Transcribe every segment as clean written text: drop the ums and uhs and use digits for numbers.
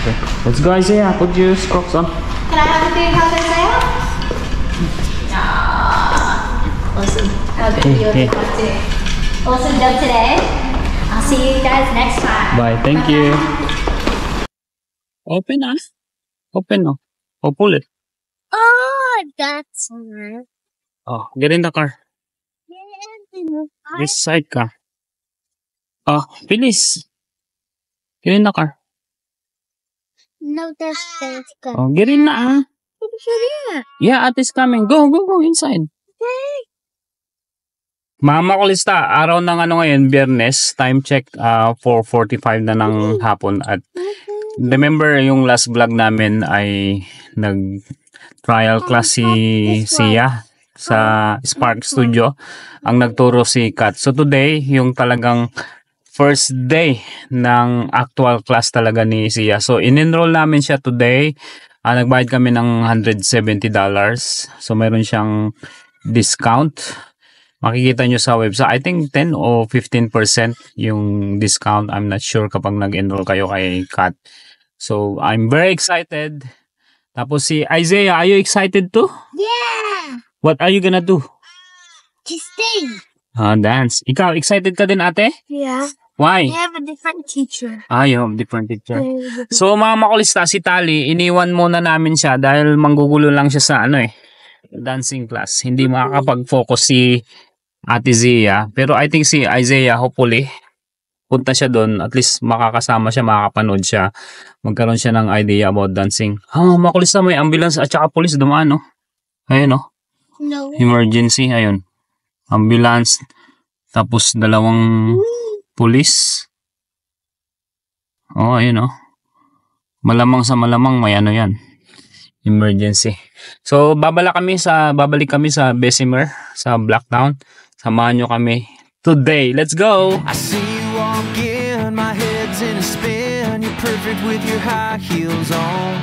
Okay. Let's go, Isaiah. Put your Crocs on. Can I have a big hug, Isaiah? Awesome. How good you too. Awesome job today. I'll see you guys next time. Bye. Thank you. Open, Open, Oh, pull it. Oh, that's nice. Oh, get in the car. This side car. Oh, Phyllis. Get in the car. No, that's good. Oh, get in na, Yeah, Ate is coming. Go inside. Okay. Mama Kulista, araw ng ngayon, Biyernes, time check 4:45 na ng hapon. At remember yung last vlog namin ay nag-trial class si Sia sa Spark Studio. Ang nagturo si Kat. So today, yung talagang first day ng actual class talaga ni Sia. So in-enroll namin siya today. Nagbayad kami ng $170. So meron siyang discount. Makikita nyo sa website. I think 10 o 15% yung discount. I'm not sure kapag nag-enroll kayo kay Kat. So I'm very excited. Tapos si Isaiah, are you excited too? Yeah! What are you gonna do? To sing. Dance. Ikaw, excited ka din, ate? Yeah. Why? We have a different teacher. You have different teacher. So mga makulista, si Tali, iniwan muna namin siya dahil manggugulo lang siya sa dancing class. Hindi makakapag-focus si Ate Zia. Pero I think si Isaiah, hopefully, punta siya doon. At least makakasama siya, makakapanood siya. Magkaroon siya ng idea about dancing. Makulista, may ambulance at saka police dumaan, no? Ayun, no? No. Emergency, ayun. Ambulance. Tapos dalawang police. Ayun, no? Malamang sa malamang may yan. Emergency. So, babalik kami sa Bessemer, sa Blacktown. Samahan nyo kami today. Let's go! I see you walk in, my head's in a spin. You're perfect with your high heels on.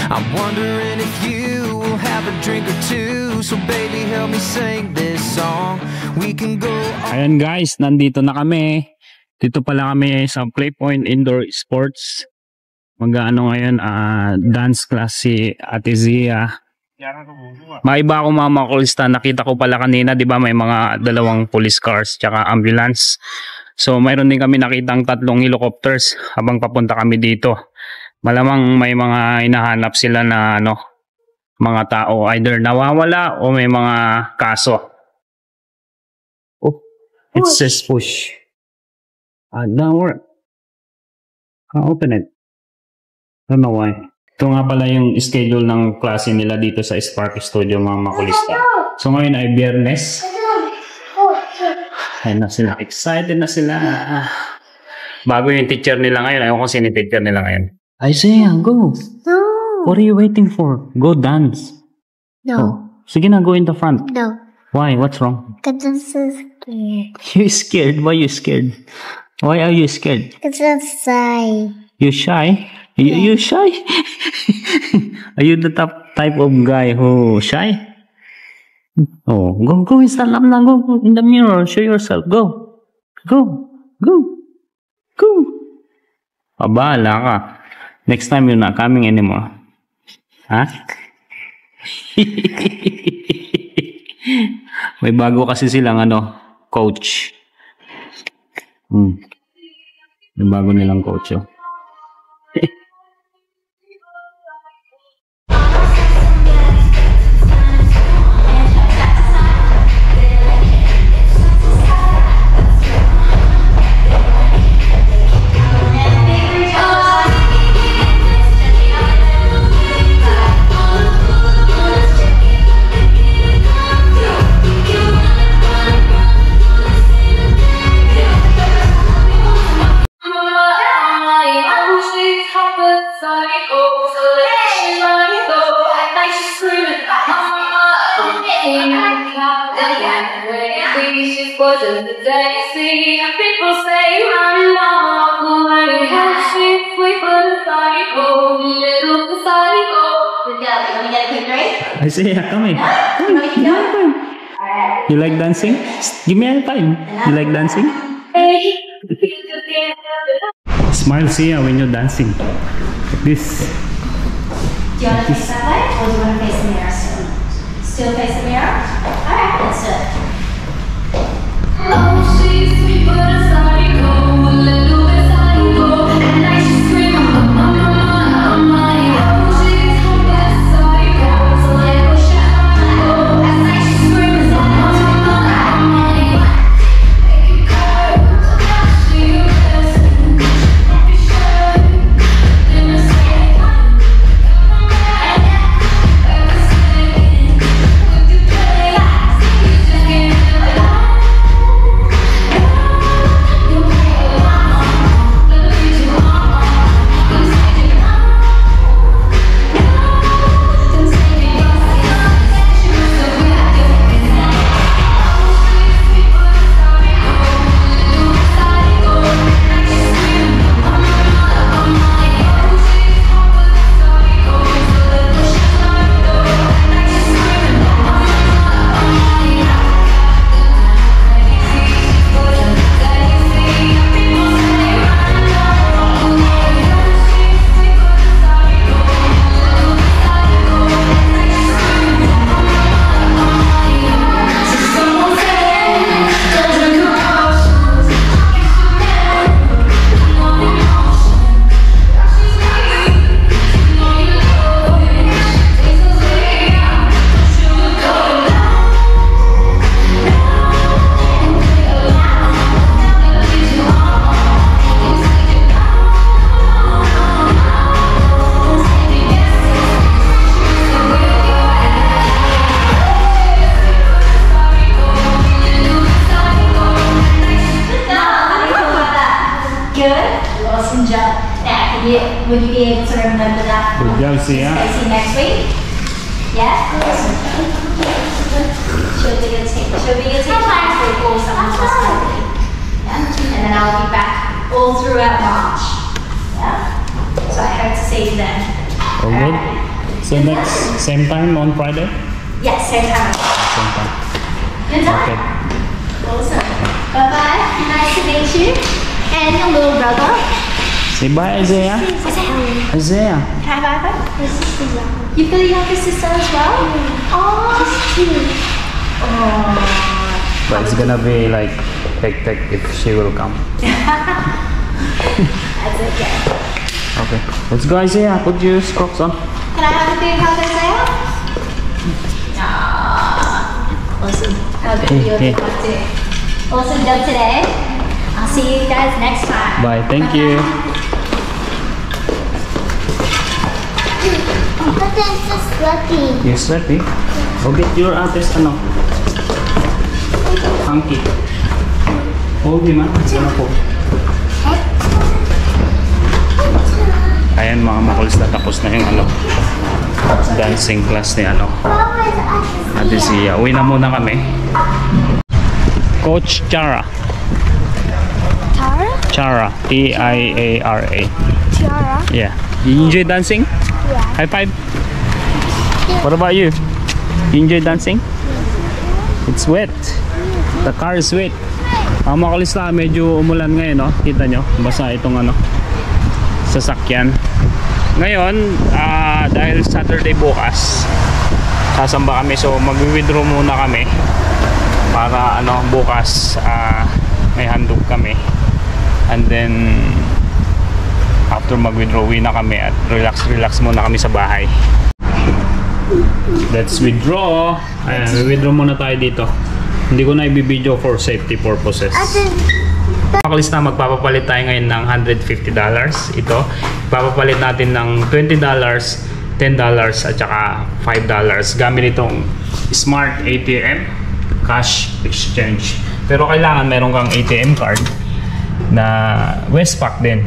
I'm wondering if you will have a drink or two. So baby, help me sing this song. We can go on. Ayan guys, nandito na kami. Dito pala kami sa Playpoint Indoor Sports. Ngayon, dance class si Ate Zia. Maiba ako mga makulista. Nakita ko pala kanina, di ba, may mga dalawang police cars tsaka ambulance. So mayroon din kami nakitang 3 helicopters habang papunta kami dito. Malamang may mga hinahanap sila na mga tao, either nawawala o may mga kaso. It says push. Don't work. Can't open it. I don't know why. Ito nga pala yung schedule ng klase nila dito sa Spark Studio mga makulista. So ngayon ay Biyernes. Ayun na sila. Excited na sila. Bago yung teacher nila ngayon. Ayaw ko sino yung teacher nila ngayon. Isaiah, go. No. What are you waiting for? Go dance. No. Sige na, go in the front. No. Why? What's wrong? Because I'm so scared. You scared? Why you scared? Why are you scared? Because I'm shy. You shy? You shy? Are you the type of guy who shy? Go stand up na. Go in the mirror. Show yourself. Go. Pabala ka. Next time you're not coming anymore. May bago kasi silang coach. May bago nilang coach. Isaiah, come here. You like dancing? Give me a time. You like dancing? Smile, Sia, when you're dancing. This. Do you want to face that way, or do you want to face the mirror still? Still face the mirror? Alright, let's do it. Oh, she's sweet but a psycho, a little bit psycho. At night she scream, oh my, oh my. Oh, she's hot but a psycho, a little shy. At night she screams, oh my, oh my. Make it curve, now she best. Don't be shy, then I say, got my man. Every second, with your play, you just can't live alone. Awesome job. Now, would you be able to remember that? Good job, Sia. Facing next week? Yeah? Awesome job. She'll be your team. She'll be your team next week or someone's responsibility. Yeah? And then I'll be back all throughout March. Yeah? So I hope to see you then. All good. So next same time on Friday. Yes, same time. Same time. Good time. Okay. Awesome. Bye-bye. Nice to meet you. And your little brother. Say bye, Isaiah. Isaiah. Can I have her? You've got a younger sister as well? Oh, she's cute. Oh. But it's gonna be like hectic if she will come. That's okay. Okay. Let's go, Isaiah. Put your Crocs on. Can I have a big hug, Isaiah? Aww. Awesome. How good you Okay. too. Awesome job today. I'll see you guys next time. Bye. Thank you. But I'm so sweaty. You're sweaty. Go get your artist ano. Hanky. Hold him, ha? Sana po. Ayan mga makulis na tapos na yung ano dancing class ni ano Ate Sia. Uwi na muna kami. Coach Chara. Tara? Chara. T-I-A-R-A. Tiara? Yeah. You enjoy dancing? Yeah. High five. What about you? You enjoy dancing? It's wet. The car is wet. Mga makulis na, medyo umulan ngayon, no? Kita nyo? Basa itong ano sasakyan. Ngayon, dahil Saturday bukas, sasamba kami. So, mag-withdraw muna kami para ano, bukas may handog kami. And then, after mag-withdraw, uwi na kami at relax muna kami sa bahay. Let's withdraw. Ayan, withdraw muna tayo dito. Hindi ko na i-video for safety purposes. Makalis na, magpapapalit tayo ngayon ng $150. Ito, papapalit natin ng $20, $10 at saka $5 gamit itong Smart ATM Cash Exchange. Pero kailangan meron kang ATM card na Westpac din.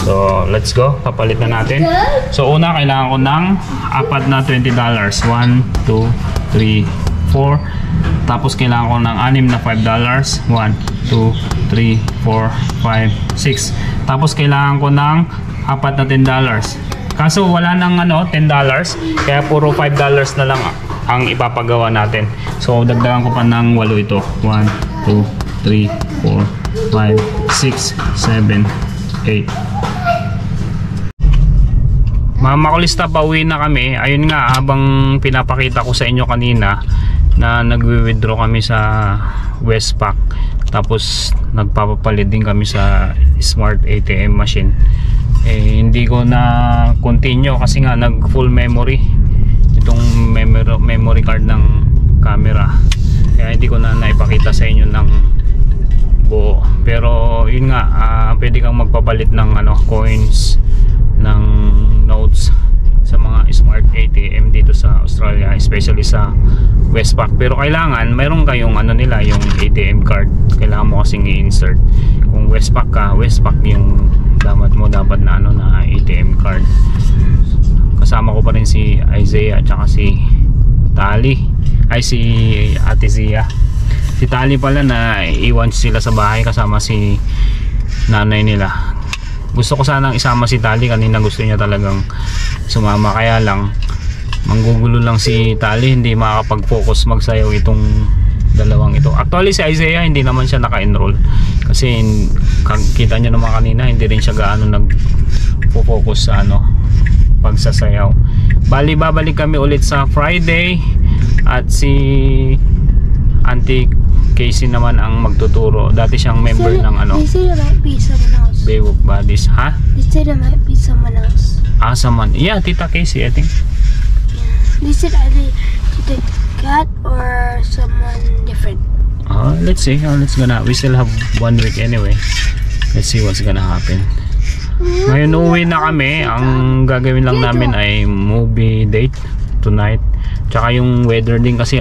So, let's go. Papalit na natin. So, una, kailangan ko ng apat na $20. 1, 2, 3, 4. Tapos, kailangan ko ng anim na $5. 1, 2, 3, 4, 5, 6. Tapos, kailangan ko ng apat na $10. Kaso, wala nang ano, $10. Kaya, puro $5 na lang ang ipapagawa natin. So, dagdagan ko pa ng 8 ito. 1, 2, 3, 4, 5, 6, 7, 8. Mga makulista, pauwi na kami. Ayun nga, habang pinapakita ko sa inyo kanina na nagwi-withdraw kami sa Westpac, tapos nagpapapalit din kami sa Smart ATM machine. Hindi ko na continue kasi nga nag full memory itong memory card ng camera, kaya hindi ko na naipakita sa inyo ng buo. Pero yun nga, pwede kang magpapalit ng coins, ng notes sa mga Smart ATM dito sa Australia, especially sa Westpac. Pero kailangan mayroon kayong nila, yung ATM card. Kailangan mo kasing i-insert. Kung Westpac ka, Westpac yung dapat na na ATM card. Kasama ko pa rin si Isaiah at saka si Tali, si Ate Zia. Si Tali pala na iwan sila sa bahay kasama si nanay nila. Gusto ko sanang isama si Tali, kanina gusto niya talagang sumama, kaya lang manggugulo lang si Tali, hindi makakapag-focus magsayaw itong dalawang ito. Actually si Isaiah hindi naman siya naka-enroll kasi kita niyo naman kanina, hindi rin siya gaano nag-focus sa pagsasayaw. Bali babalik kami ulit sa Friday at si Auntie Casey naman ang magtuturo. Dati siyang member ng They said it might be someone else. Baywalk Buddies. Ha? They said it might be someone else. Someone. Yeah, Tita Casey, I think. They said either Tita Cat or someone different. Let's see. We still have 1 week anyway. Let's see what's gonna happen. Ngayon uwi na kami. Ang gagawin lang namin ay movie date tonight. Tsaka yung weather din kasi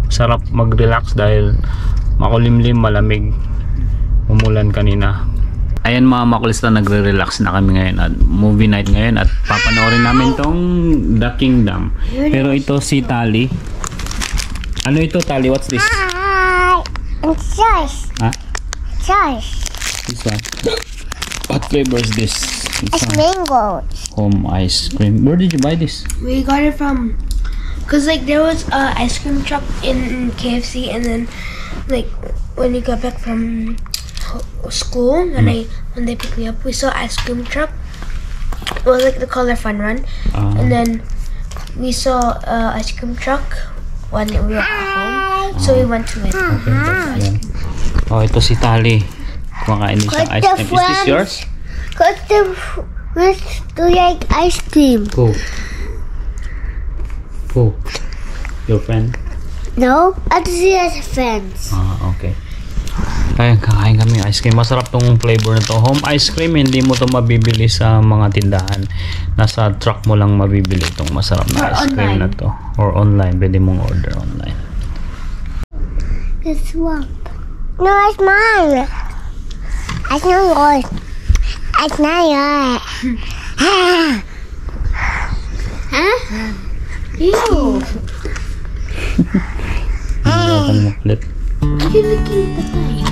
sarap mag-relax dahil makulimlim, malamig, umulan kanina. Ayan mga makulista, nagre-relax na kami ngayon at movie night ngayon at papanoorin namin tong The Kingdom. Pero ito si Tali. Ano ito, Tali? What's this? Hi, it's Joyce. Ha? Joyce. This one. What flavor is this? It's mango. Home ice cream. Where did you buy this? We got it from, cause there was a ice cream truck in KFC, and then when we got back from school, when they picked me up, we saw ice cream truck. It was the Color Fun Run, and then we saw ice cream truck when we were at home, so we went to it. Ayan. Ito si Tali. Kumakain din siya ice cream. Is this yours? Cause the friends do like ice cream. Who? Your friend? No, I see as friends. Okay. Kaya kakain kami ice cream. Masarap tong flavor na to. Home ice cream, hindi mo to mabibili sa mga tindahan. Nasa truck mo lang mabibili itong masarap na ice cream na to. Or online. Pwede mong order online. It's swamp. No, it's mine. It's not yours. It's not yours. Ew! Hindi ka makulit. You're looking at the thing.